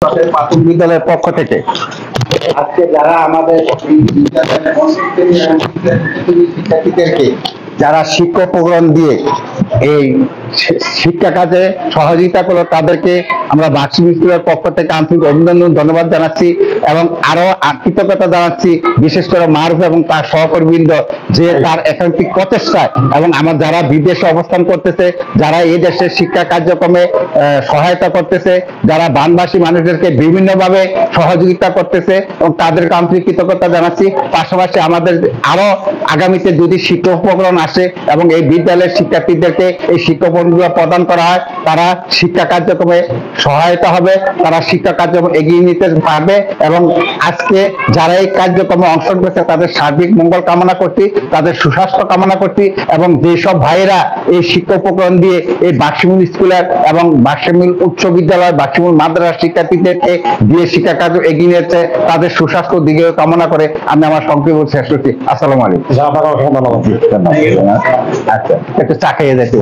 প্রাথমিক বিদ্যালয়ের পক্ষ থেকে আজকে যারা আমাদের শিক্ষার্থীদেরকে যারা শিক্ষক প্রোগ্রাম দিয়ে এই শিক্ষা কাজে সহযোগিতা করলো তাদেরকে আমরা বার্ষিক স্কুলের পক্ষ থেকে আন্তরিক অভিনন্দন ধন্যবাদ জানাচ্ছি এবং আরো কৃতজ্ঞতা জানাচ্ছি বিশেষ করে মারুফ এবং তার সহকর্মীবৃন্দ যে তার একান্তিক প্রচেষ্টায় এবং আমার যারা বিদেশে অবস্থান করতেছে যারা এই দেশের শিক্ষা কার্যক্রমে সহায়তা করতেছে যারা বানবাসী মানুষদেরকে বিভিন্নভাবে সহযোগিতা করতেছে এবং তাদেরকে আন্তরিক কৃতজ্ঞতা জানাচ্ছি। পাশাপাশি আমাদের আরো আগামীতে যদি শিক্ষক উপকরণ আসে এবং এই বিদ্যালয়ের শিক্ষার্থীদেরকে এই শিক্ষক প্রদান করা হয় তারা শিক্ষা কার্যক্রমে সহায়তা হবে, তারা শিক্ষা কার্যক্রম এগিয়ে নিতে পারবে এবং আজকে যারা এই কার্যক্রমে অংশ নিয়েছে তাদের সার্বিক মঙ্গল কামনা করছি, তাদের সুস্বাস্থ্য কামনা করছি এবং যেসব ভাইয়েরা এই শিক্ষা উপকরণ দিয়ে এই বাক্সিমুল স্কুলের এবং বাক্সিমুল উচ্চ বিদ্যালয় বাক্সিমুল মাদ্রাসা শিক্ষার্থীদেরকে দিয়ে শিক্ষা কার্য এগিয়ে নিয়েছে তাদের সুস্বাস্থ্য দিকে কামনা করে আমি আমার সংক্ষেপ শেষ করছি। আসসালামু আলাইকুম। আচ্ছা একটু চা খাইয়ে যাচ্ছি।